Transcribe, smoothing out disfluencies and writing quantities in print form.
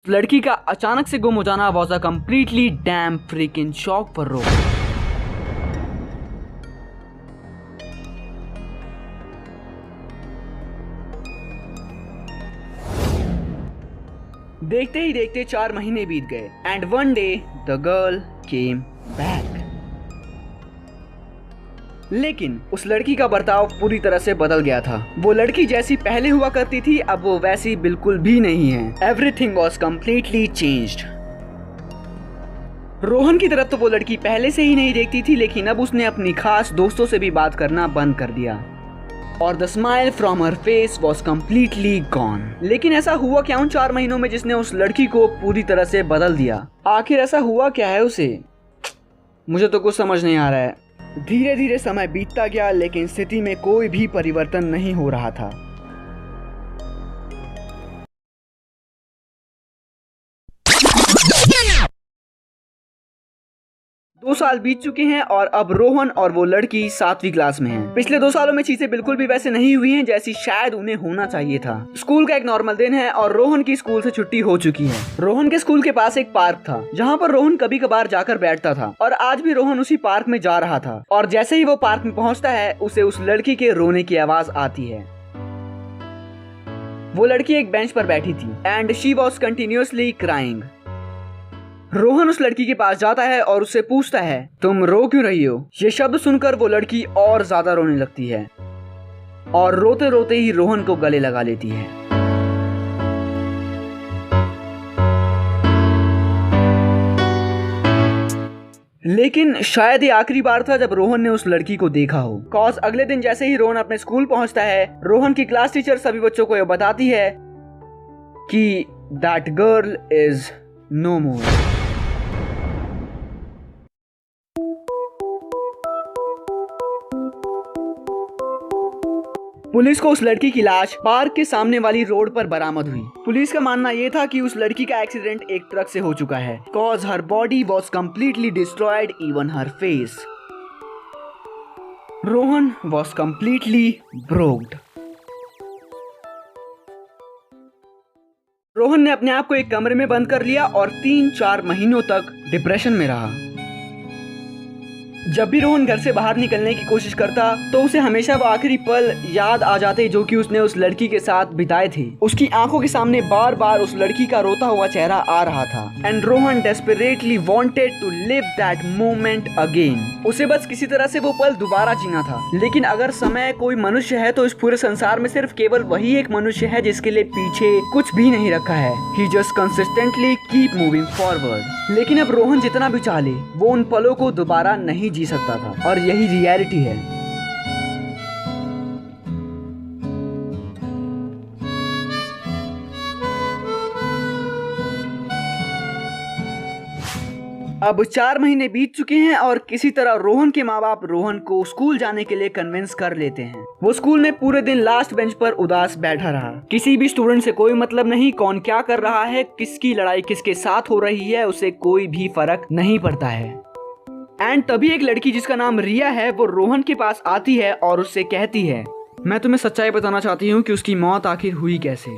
लड़की का अचानक से गुम हो जाना was a completely dam freaking shock for Rohan. देखते ही देखते 4 महीने बीत गए and one day the girl came back. लेकिन उस लड़की का बर्ताव पूरी तरह से बदल गया था। वो लड़की जैसी पहले हुआ करती थी अब वो वैसी बिल्कुल भी नहीं है। Everything was completely changed. Rohan की तरफ तो वो लड़की पहले से ही नहीं देखती थी, लेकिन अब उसने अपनी खास दोस्तों से भी बात करना बंद कर दिया और the smile from her face was completely gone. लेकिन ऐसा हुआ क्या उन 4 महीनों में जिसने उस लड़की को पूरी तरह से बदल दिया? आखिर ऐसा हुआ क्या है उसे? मुझे तो कुछ समझ नहीं आ रहा है। धीरे धीरे समय बीतता गया लेकिन स्थिति में कोई भी परिवर्तन नहीं हो रहा था। दो साल बीत चुके हैं और अब रोहन और वो लड़की 7वीं क्लास में हैं। पिछले 2 सालों में चीजें बिल्कुल भी वैसे नहीं हुई हैं जैसी शायद उन्हें होना चाहिए था। स्कूल का एक नॉर्मल दिन है और रोहन की स्कूल से छुट्टी हो चुकी है। रोहन के स्कूल के पास एक पार्क था जहाँ पर रोहन कभी कभार जाकर बैठता था और आज भी रोहन उसी पार्क में जा रहा था। और जैसे ही वो पार्क में पहुँचता है उसे उस लड़की के रोने की आवाज आती है। वो लड़की एक बेंच पर बैठी थी and she was continuously crying. Rohan उस लड़की के पास जाता है और उससे पूछता है तुम रो क्यों रही हो? ये शब्द सुनकर वो लड़की और ज्यादा रोने लगती है और रोते रोते ही रोहन को गले लगा लेती है। लेकिन शायद ये आखिरी बार था जब रोहन ने उस लड़की को देखा हो। कॉज अगले दिन जैसे ही रोहन अपने स्कूल पहुंचता है, रोहन की क्लास टीचर सभी बच्चों को यह बताती है कि that girl is no more. Police को उस लड़की की लाश पार्क के सामने वाली रोड पर बरामद हुई। पुलिस का मानना यह था कि उस लड़की का एक्सीडेंट एक ट्रक से हो चुका है। Cause her body was completely destroyed, even her face. Rohan was completely broked. Rohan ने अपने आप को एक कमरे में बंद कर लिया और 3-4 महीनों तक डिप्रेशन में रहा। जब भी रोहन घर से बाहर निकलने की कोशिश करता तो उसे हमेशा वो आखिरी पल याद आ जाते जो कि उसने उस लड़की के साथ बिताए थे। उसकी आंखों के सामने बार बार उस लड़की का रोता हुआ चेहरा आ रहा था and Rohan desperately wanted to live that moment again. उसे बस किसी तरह से वो पल दोबारा जीना था। लेकिन अगर समय कोई मनुष्य है तो इस पूरे संसार में सिर्फ केवल वही एक मनुष्य है जिसके लिए पीछे कुछ भी नहीं रखा है। He just consistently keep moving forward. लेकिन अब रोहन जितना भी चाहे वो उन पलों को दोबारा नहीं जी सकता था और यही रियलिटी है। अब 4 महीने बीत चुके हैं और किसी तरह रोहन के माँ बाप रोहन को स्कूल जाने के लिए कन्विंस कर लेते हैं। वो स्कूल में पूरे दिन लास्ट बेंच पर उदास बैठा रहा। किसी भी स्टूडेंट से कोई मतलब नहीं, कौन क्या कर रहा है, किसकी लड़ाई किसके साथ हो रही है, उसे कोई भी फर्क नहीं पड़ता है। एंड तभी एक लड़की जिसका नाम रिया है वो रोहन के पास आती है और उससे कहती है मैं तुम्हें सच्चाई बताना चाहती हूँ कि उसकी मौत आखिर हुई कैसे।